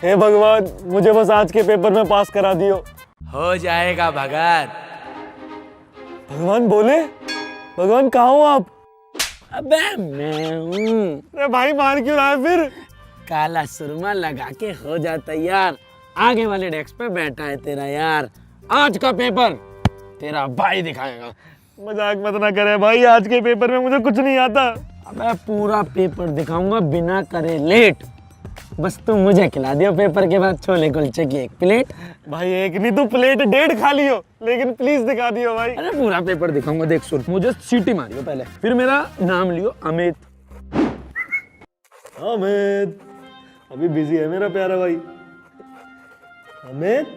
हे भगवान, मुझे बस आज के पेपर में पास करा दियो। हो जाएगा भगत। भगवान बोले? भगवान कहाँ हो आप? अबे मैं हूँ। अरे भाई मार क्यों रहा है फिर? काला सुरमा लगा के हो जा तैयार, आगे वाले डेस्क पे बैठा है तेरा यार। आज का पेपर तेरा भाई दिखाएगा। मजाक मत ना करे भाई, आज के पेपर में मुझे कुछ नहीं आता। अबे पूरा पेपर दिखाऊंगा बिना करे लेट। बस तू मुझे खिला दियो पेपर के बाद छोले कुलचे की एक प्लेट। भाई एक नहीं तू प्लेट 1.5 खा लियो, लेकिन प्लीज दिखा दियो भाई। अरे पूरा पेपर दिखाऊंगा, देख सुन। मुझे सीटी मारियो पहले, फिर मेरा नाम लियो अमित। अमित अभी बिजी है मेरा प्यारा भाई। अमित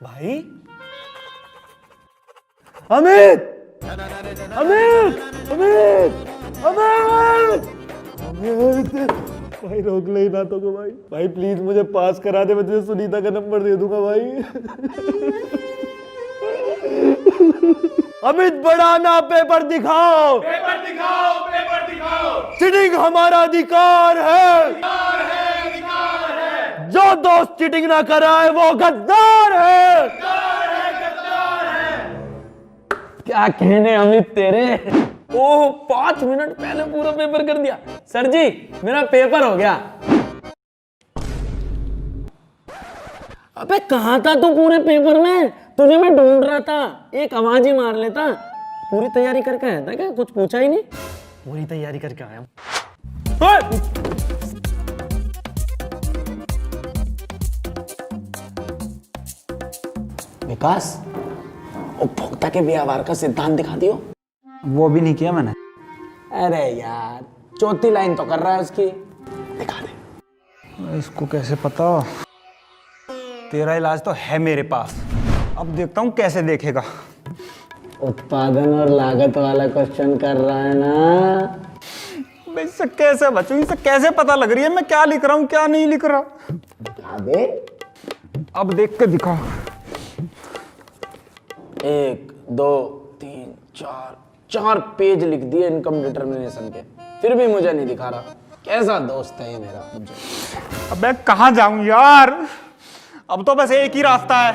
भाई, अमित अमित अमित अमित अमित भाई रोक ले ना तो को भाई। भाई प्लीज मुझे पास करा दे, मैं तुझे सुनीता का नंबर दे दूंगा भाई। अमित बड़ा ना पेपर दिखाओ, पेपर दिखाओ, पेपर दिखाओ। चीटिंग हमारा अधिकार है, अधिकार है, अधिकार है। जो दोस्त चीटिंग ना कराए वो गद्दार है। गद्दार है, गद्दार है। क्या कहने अमित तेरे। ओह 5 मिनट पहले पूरा पेपर कर दिया। सर जी मेरा पेपर हो गया। अबे कहाँ था तू पूरे पेपर में? तुझे मैं ढूंढ रहा था, एक आवाज ही मार लेता। पूरी तैयारी करके आया था क्या? कुछ पूछा ही नहीं। पूरी तैयारी करके आया हूँ। विकास, उपभोक्ता के व्यवहार का सिद्धांत दिखा दियो। वो भी नहीं किया मैंने। अरे यार, चौथी लाइन तो कर रहा है उसकी, दिखा दे। इसको कैसे पता? तेरा इलाज तो है मेरे पास, अब देखता हूँ कैसे देखेगा। उत्पादन और लागत वाला क्वेश्चन कर रहा है ना? इससे कैसे बचूं? इसे कैसे पता लग रही है मैं क्या लिख रहा हूँ क्या नहीं लिख रहा? दिखा दे। अब देख के दिखा। 1 2 3 4 पेज लिख दिए इनकम डिटर्मिनेशन के, फिर भी मुझे नहीं दिखा रहा। कैसा दोस्त है ये मेरा। अबे कहाँ जाऊं यार, अब तो बस एक ही रास्ता है।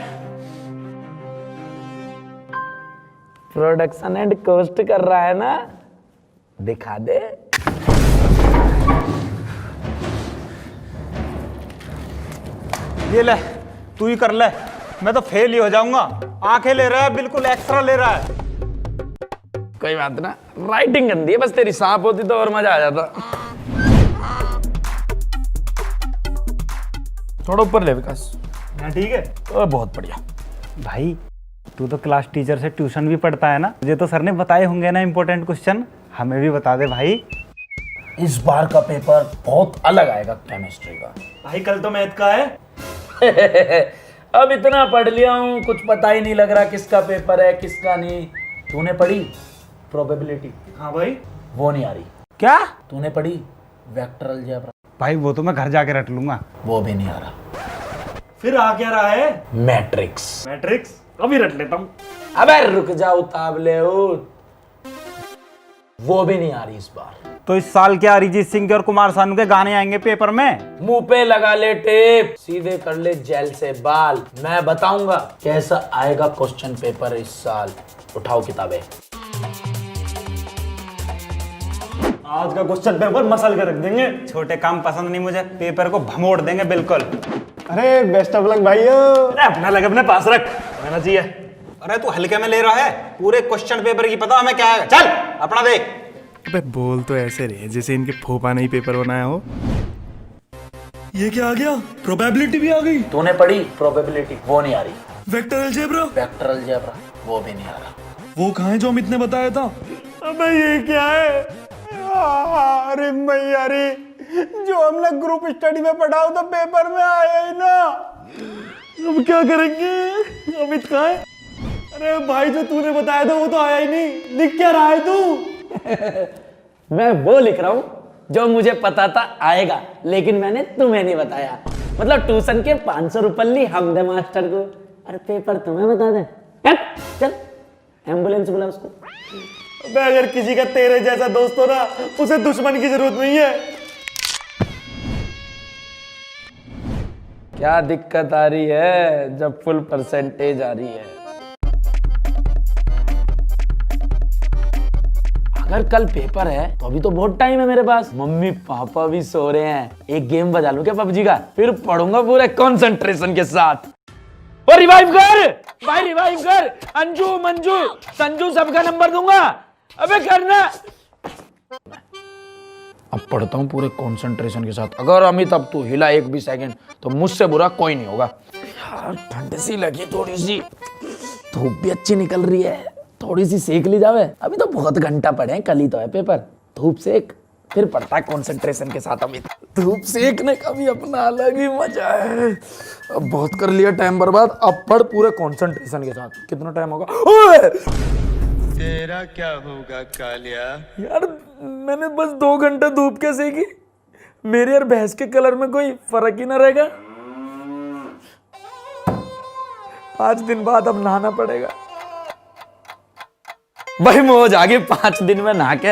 प्रोडक्शन एंड कॉस्ट कर रहा है ना? दिखा दे। ये ले, तू ही कर ले, मैं तो फेल ही हो जाऊंगा। आंखें ले रहा है, बिल्कुल एक्स्ट्रा ले रहा है। कोई बात ना, राइटिंग गंदी है, बस तेरी साफ होती तो और मजा आ जाता। थोड़ा ऊपर ले विकास। हाँ ठीक है। बहुत बढ़िया। भाई तू तो क्लास टीचर से ट्यूशन भी पढ़ता है ना, मुझे तो सर ने बताए होंगे ना इंपॉर्टेंट क्वेश्चन, हमें भी बता दे भाई। इस बार का पेपर बहुत अलग आएगा केमिस्ट्री का। भाई कल तो मैथ का है। अब इतना पढ़ लिया हूँ, कुछ पता ही नहीं लग रहा किसका पेपर है किसका नहीं। तूने पढ़ी प्रोबेबिलिटी? हाँ भाई। वो नहीं आ रही। क्या? तूने पढ़ी वेक्टर अलजेब्रा? भाई वो तो मैं घर जाके रट लूंगा। वो भी नहीं आ रहा। फिर आ क्या रहा है? मैट्रिक्स। मैट्रिक्स अभी रट लेता हूँ। अबे रुक जा उतावले हो, वो भी नहीं आ रही इस बार। तो इस साल क्या अरिजीत सिंह के और कुमार सानू के गाने आएंगे पेपर में? मुंह पे लगा ले टेप, सीधे कर ले जेल से बाल। मैं बताऊंगा कैसा आएगा क्वेश्चन पेपर इस साल। उठाओ किताबें। आज का क्वेश्चन पेपर मसल के रख देंगे। छोटे काम पसंद नहीं मुझे, पेपर को भमोड़ देंगे बिल्कुल। अरे बेस्ट ऑफ लक भाइयों। अरे अपना लग अपने पास रख, रहना चाहिए। अरे तू हल्के में ले रहा है, पूरे क्वेश्चन पेपर की पता हमें क्या है। चल अपना देख। अबे बोल तो ऐसे रहे जैसे इनके फूफा ने ही पेपर बनाया हो। ये क्या आ गया? प्रोबेबिलिटी भी आ गई। तूने पढ़ी प्रोबेबिलिटी? वो नहीं आ रही। Vector algebra? Vector algebra? वो भी नहीं आ रहा। वो कहाँ है जो अमित ने बताया था? अबे ये क्या है? अरे मैया रे, जो हमने ग्रुप स्टडी में पढ़ा तो पेपर में आया ही ना। अब क्या करेंगे? अमित कहाँ है? अरे भाई जो तूने बताया था वो तो आया ही नहीं। लिख क्या रहा है तू? मैं वो लिख रहा हूँ जो मुझे पता था आएगा, लेकिन मैंने तुम्हें नहीं बताया। मतलब ट्यूशन के 500 रुपये हम दे मास्टर को। अरे पेपर तुम्हें बता दे। चल एम्बुलेंस बुला उसको। अबे अगर किसी का तेरे जैसा दोस्त हो ना, उसे दुश्मन की जरूरत नहीं है। क्या दिक्कत आ रही है जब फुल परसेंटेज आ रही है? अगर कल पेपर है तो अभी तो बहुत टाइम है मेरे पास। मम्मी पापा भी सो रहे हैं, एक गेम बजा लूं क्या पबजी का, फिर पढ़ूंगा पूरे कंसंट्रेशन के साथ। और रिवाइव कर भाई, रिवाइव कर। अंजू मंजू संजू सबका नंबर दूंगा। अबे करना। अब पढ़ता हूँ पूरे कंसंट्रेशन के साथ। अगर अमित अब तू हिला एक भी सेकंड तो मुझसे बुरा कोई नहीं होगा। यार ठंड सी लगी थोड़ी सी, धूप भी अच्छी निकल रही है, थोड़ी सी सेक ली जावे। अभी तो बहुत घंटा पढ़े हैं, कल ही तो है पेपर। धूप सेक फिर पढ़ता है कंसंट्रेशन के साथ। अमित धूप सेकने का भी अपना अलग ही मजा है। अब बहुत कर लिया टाइम बर्बाद, अब पढ़ पूरे कंसंट्रेशन के साथ। कितना टाइम होगा? ओए! तेरा क्या होगा कालिया? यार मैंने बस 2 घंटे धूप के सेकी, मेरे और भैंस के कलर में कोई फर्क ही ना रहेगा। 5 दिन बाद अब नहाना पड़ेगा। भाई मौज आ गई, 5 दिन में नहा के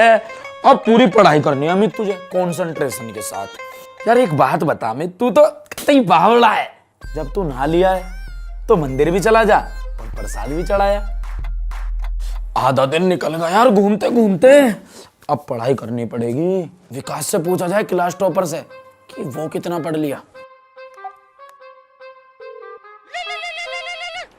अब पूरी पढ़ाई करनी है अमित तुझे कंसंट्रेशन के साथ। यार एक बात बता अमित, तू तो कतई बावला है। जब तू नहा लिया है तो मंदिर भी चला जा और प्रसाद भी चढ़ाया। आधा दिन निकल गया यार घूमते घूमते। अब पढ़ाई करनी पड़ेगी। विकास से पूछा जाए क्लास टॉपर से कि वो कितना पढ़ लिया।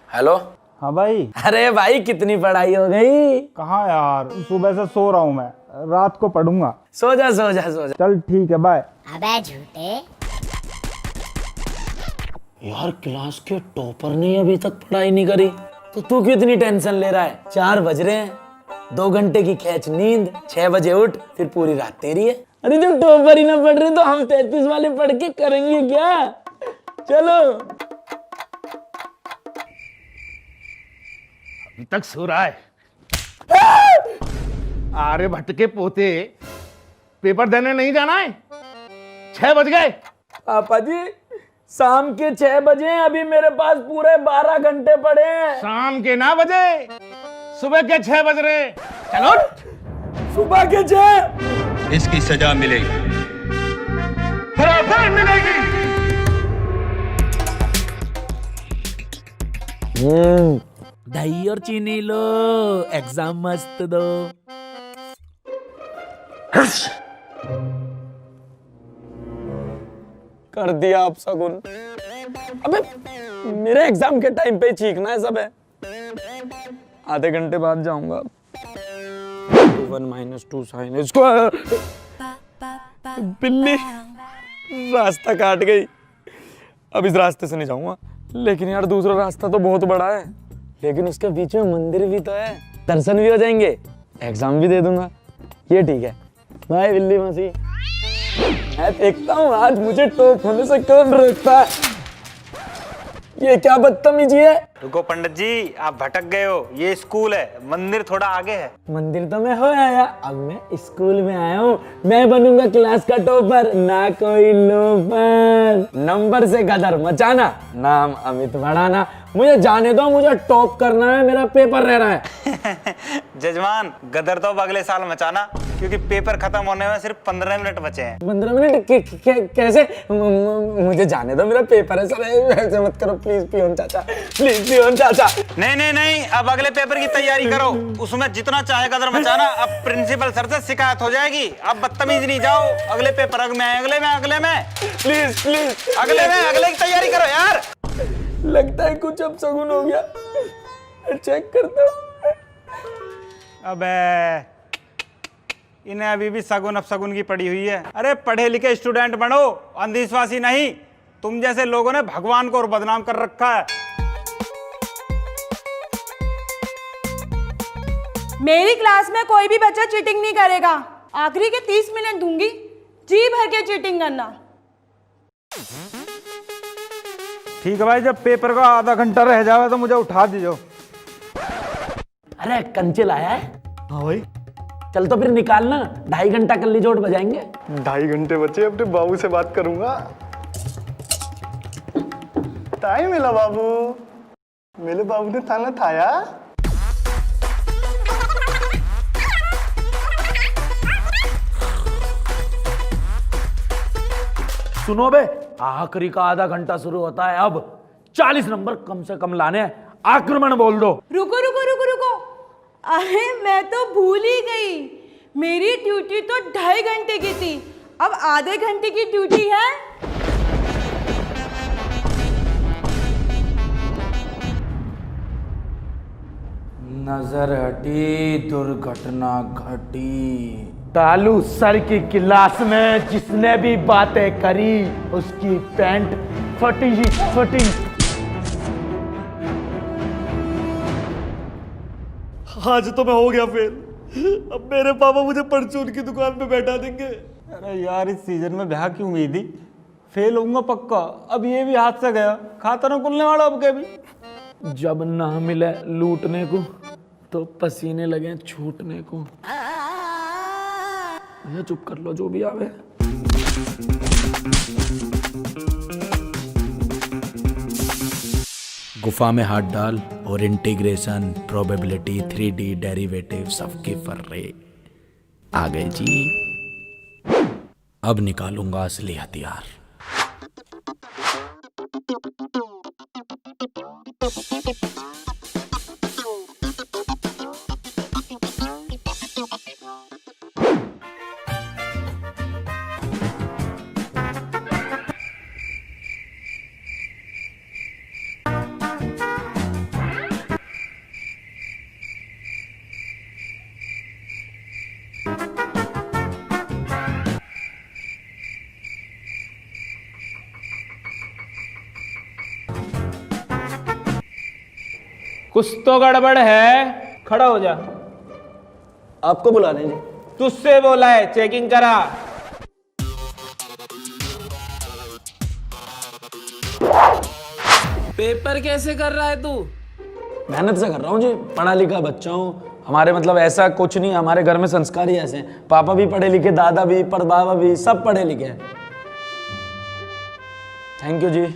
हेलो। हाँ भाई। अरे भाई कितनी पढ़ाई हो गई? कहाँ यार, सुबह से सो रहा हूँ मैं, रात को पढ़ूंगा। सो जा सो जा सो जा। चल ठीक है, बाय। अबे झूठे। यार क्लास के टॉपर ने अभी तक पढ़ाई नहीं करी तो तू क्यों इतनी टेंशन ले रहा है? 4 बज रहे हैं, 2 घंटे की खेच नींद, 6 बजे उठ, फिर पूरी रात तेरी है। अरे जब टॉपर ही ना पढ़ रहे तो हम 33 वाले पढ़ के करेंगे क्या? चलो। अभी तक सो रहा है। आर्यभट्ट के पोते, पेपर देने नहीं जाना है? 6 बज गए। पापा जी शाम के 6 बजे, अभी मेरे पास पूरे 12 घंटे पड़े हैं। शाम के ना बजे, सुबह के 6 बज रहे। चलो। सुबह के 6। इसकी सजा मिलेगी, बराबर मिलेगी। दही और चीनी लो, एग्जाम मस्त दो। कर दिया आप सगुन। अबे मेरे एग्जाम के टाइम पे चीखना है सब है। आधे घंटे बाद जाऊंगा। 1 - 2 sin स्क्वायर। बिल्ली रास्ता काट गई। अब इस रास्ते से नहीं जाऊंगा। लेकिन यार दूसरा रास्ता तो बहुत बड़ा है, लेकिन उसके बीच में मंदिर भी तो है, दर्शन भी हो जाएंगे, एग्जाम भी दे दूंगा। ये ठीक है। बाय बिल्ली मौसी। मैं देखता हूँ आज मुझे टॉप होने से कौन रोकता है। ये क्या बदतमीजी है? रुको पंडित जी, आप भटक गए हो। ये स्कूल है, मंदिर थोड़ा आगे है। मंदिर तो मैं हो आया, अब मैं स्कूल में आया हूँ। मैं बनूंगा क्लास का टॉपर, ना कोई लोफर। नंबर से गदर मचाना, नाम अमित बढ़ाना। मुझे जाने दो, मुझे टॉप करना है, मेरा पेपर रह रहा है। जजमान, गदर तो अब अगले साल मचाना, क्योंकि पेपर खत्म होने में सिर्फ 15 मिनट बचे हैं। 15 मिनट कैसे? मुझे जाने दो, मेरा पेपर है सर। ऐसे मत करो प्लीज पियोन चाचा, प्लीज पियोन चाचा। नहीं नहीं नहीं, अब अगले पेपर की तैयारी करो, उसमें जितना चाहे गदर मचाना। अब प्रिंसिपल सर से शिकायत हो जाएगी। अब बदतमीज नहीं, जाओ अगले पेपर में, अगले में प्लीज प्लीज अगले की तैयारी करो यार। लगता है कुछ अब सगुन हो गया। चेक करता हूँ। अबे इन्हें अभी भी सगुन अपसगुन की पड़ी हुई है। अरे पढ़े लिखे स्टूडेंट बनो, अंधविश्वासी नहीं। तुम जैसे लोगों ने भगवान को और बदनाम कर रखा है। मेरी क्लास में कोई भी बच्चा चीटिंग नहीं करेगा। आखिरी के 30 मिनट दूंगी, जी भर के चीटिंग करना। ठीक है भाई, जब पेपर का आधा घंटा रह जावे तो मुझे उठा दीजिए। अरे कंचेल आया है? हाँ भाई। चल तो फिर निकालना, 2.5 घंटा कल्ली जोड़ बजाएंगे। 2.5 घंटे बचे, अपने बाबू से बात करूंगा। टाइम मिला बाबू, मेरे बाबू ने थाना थाया। सुनो बे, आखिरी का आधा घंटा शुरू होता है, अब 40 नंबर कम से कम लाने हैं। आक्रमण बोल दो। रुको रुको रुको रुको, अरे मैं तो भूल ही गई, मेरी ड्यूटी तो 2.5 घंटे की थी, अब आधे घंटे की ड्यूटी है। नजर हटी, दुर्घटना घटी। तालू सर की क्लास में जिसने भी बातें करी उसकी पैंट फटी ही फटी। आज तो मैं हो गया फेल। अब मेरे पापा मुझे परचून की दुकान पे बैठा देंगे। अरे यार, इस सीजन में ब्याह की उम्मीद थी, फेल होऊंगा पक्का। अब ये भी हाथ से गया, खाता ना खुलने वाला अब के भी। जब ना मिले लूटने को तो पसीने लगे छूटने को। ये चुप कर लो, जो भी आवे। गुफा में हाथ डाल और इंटीग्रेशन, प्रोबेबिलिटी, 3D डेरिवेटिव सबके फर्रे आ गए जी। अब निकालूंगा असली हथियार। कुछ तो गड़बड़ है, खड़ा हो जा। आपको बुला रहे जी। तुझसे बोला है, चेकिंग करा। पेपर कैसे कर रहा है तू? मेहनत से कर रहा हूँ जी, पढ़ा लिखा बच्चा हूँ। हमारे मतलब ऐसा कुछ नहीं, हमारे घर में संस्कार ही ऐसे हैं। पापा भी पढ़े लिखे, दादा भी, पर बाबा भी, सब पढ़े लिखे हैं। थैंक यू जी।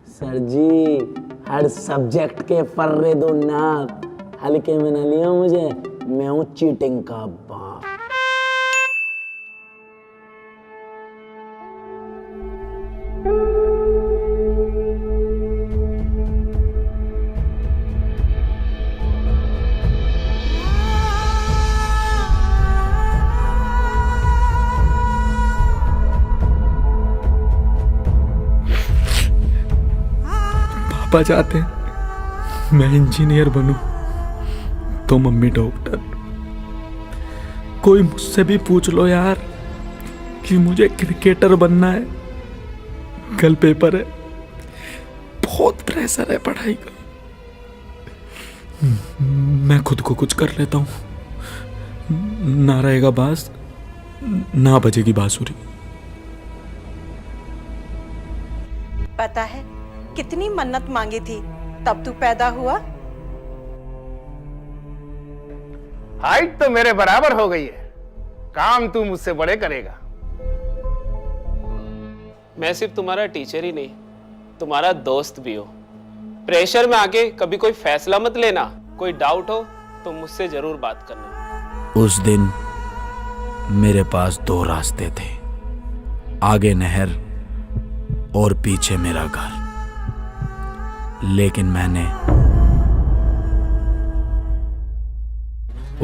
सर जी, हर सब्जेक्ट के फर्रे दो ना, हल्के में न लियो मुझे, मैं हूँ चीटिंग का बाप। पापा चाहते हैं मैं इंजीनियर बनूं तो मम्मी डॉक्टर। कोई मुझसे भी पूछ लो यार कि मुझे क्रिकेटर बनना है, कल पेपर है, बहुत प्रेशर है पढ़ाई का, मैं खुद को कुछ कर लेता हूं, ना रहेगा बांस ना बजेगी बांसुरी। पता है कितनी मन्नत मांगी थी तब तू पैदा हुआ। हाइट तो मेरे बराबर हो गई है, काम तू मुझसे बड़े करेगा। मैं सिर्फ तुम्हारा टीचर ही नहीं, तुम्हारा दोस्त भी हो। प्रेशर में आके कभी कोई फैसला मत लेना, कोई डाउट हो तो मुझसे जरूर बात करना। उस दिन मेरे पास 2 रास्ते थे, आगे नहर और पीछे मेरा घर। लेकिन मैंने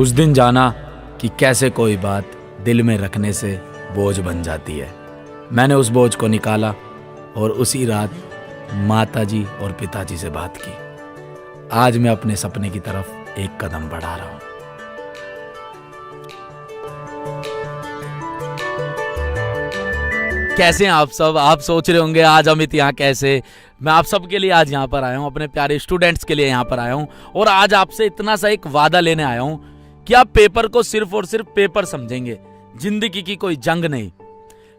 उस दिन जाना कि कैसे कोई बात दिल में रखने से बोझ बन जाती है। मैंने उस बोझ को निकाला और उसी रात माताजी और पिताजी से बात की। आज मैं अपने सपने की तरफ एक कदम बढ़ा रहा हूं। कैसे हैं आप सब? आप सोच रहे होंगे आज अमित यहाँ कैसे? मैं आप सबके लिए आज यहाँ पर आया हूँ, अपने प्यारे स्टूडेंट्स के लिए यहाँ पर आया हूँ, और आज आपसे इतना सा एक वादा लेने आया हूँ कि आप पेपर को सिर्फ और सिर्फ पेपर समझेंगे, जिंदगी की कोई जंग नहीं।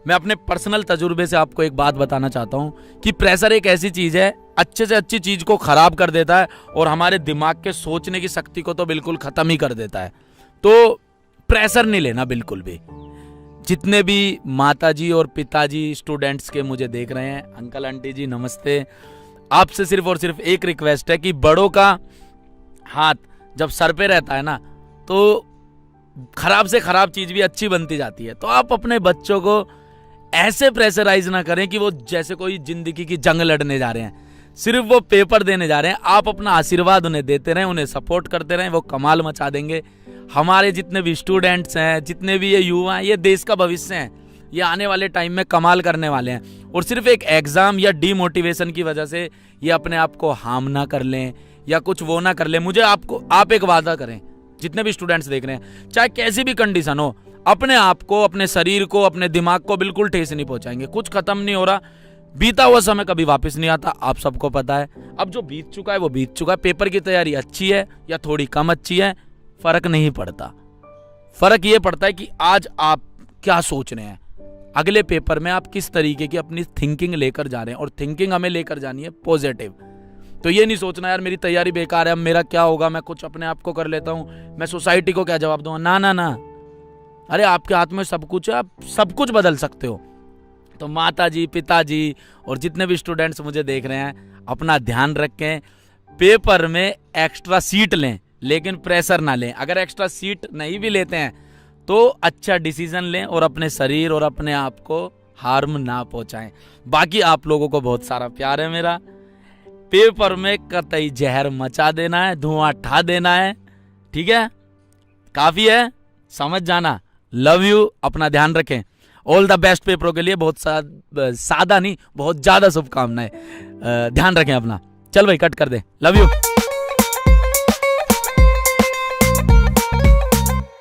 मैं अपने पर्सनल तजुर्बे से आपको एक बात बताना चाहता हूँ कि प्रेशर एक ऐसी चीज है, अच्छे से अच्छी चीज को खराब कर देता है और हमारे दिमाग के सोचने की शक्ति को तो बिल्कुल खत्म ही कर देता है। तो प्रेशर नहीं लेना बिल्कुल भी। जितने भी माताजी और पिताजी स्टूडेंट्स के मुझे देख रहे हैं, अंकल आंटी जी नमस्ते, आपसे सिर्फ और सिर्फ एक रिक्वेस्ट है कि बड़ों का हाथ जब सर पे रहता है ना तो खराब से खराब चीज भी अच्छी बनती जाती है। तो आप अपने बच्चों को ऐसे प्रेशराइज ना करें कि वो जैसे कोई जिंदगी की जंग लड़ने जा रहे हैं, सिर्फ वो पेपर देने जा रहे हैं। आप अपना आशीर्वाद उन्हें देते रहें, उन्हें सपोर्ट करते रहें, वो कमाल मचा देंगे। हमारे जितने भी स्टूडेंट्स हैं, जितने भी ये युवा हैं, ये देश का भविष्य हैं, ये आने वाले टाइम में कमाल करने वाले हैं। और सिर्फ एक एग्जाम या डीमोटिवेशन की वजह से ये अपने आप को हार्म ना कर लें या कुछ वो ना कर लें। मुझे आप एक वादा करें, जितने भी स्टूडेंट्स देख रहे हैं, चाहे कैसी भी कंडीशन हो, अपने आप को, अपने शरीर को, अपने दिमाग को बिल्कुल ठेस नहीं पहुंचाएंगे। कुछ खत्म नहीं हो रहा, बीता हुआ समय कभी वापस नहीं आता, आप सबको पता है। अब जो बीत चुका है वो बीत चुका है। पेपर की तैयारी अच्छी है या थोड़ी कम अच्छी है, फर्क नहीं पड़ता। फर्क ये पड़ता है कि आज आप क्या सोच रहे हैं, अगले पेपर में आप किस तरीके की अपनी थिंकिंग लेकर जा रहे हैं। और थिंकिंग हमें लेकर जानी है पॉजिटिव। तो ये नहीं सोचना यार मेरी तैयारी बेकार है, अब मेरा क्या होगा, मैं कुछ अपने आप को कर लेता हूं, मैं सोसाइटी को क्या जवाब दूंगा। ना ना ना, अरे आपके हाथ में सब कुछ है, आप सब कुछ बदल सकते हो। तो माताजी, पिताजी और जितने भी स्टूडेंट्स मुझे देख रहे हैं, अपना ध्यान रखें। पेपर में एक्स्ट्रा सीट लें, लेकिन प्रेशर ना लें। अगर एक्स्ट्रा सीट नहीं भी लेते हैं तो अच्छा डिसीजन लें और अपने शरीर और अपने आप को हार्म ना पहुंचाएं। बाकी आप लोगों को बहुत सारा प्यार है मेरा। पेपर में कतई जहर मचा देना है, धुआं ठा देना है, ठीक है, काफी है, समझ जाना। लव यू, अपना ध्यान रखें। ऑल द बेस्ट पेपरों के लिए। बहुत सादा नहीं, बहुत ज्यादा शुभकामनाएं। ध्यान रखें अपना। चल भाई कट कर दे, लव यू।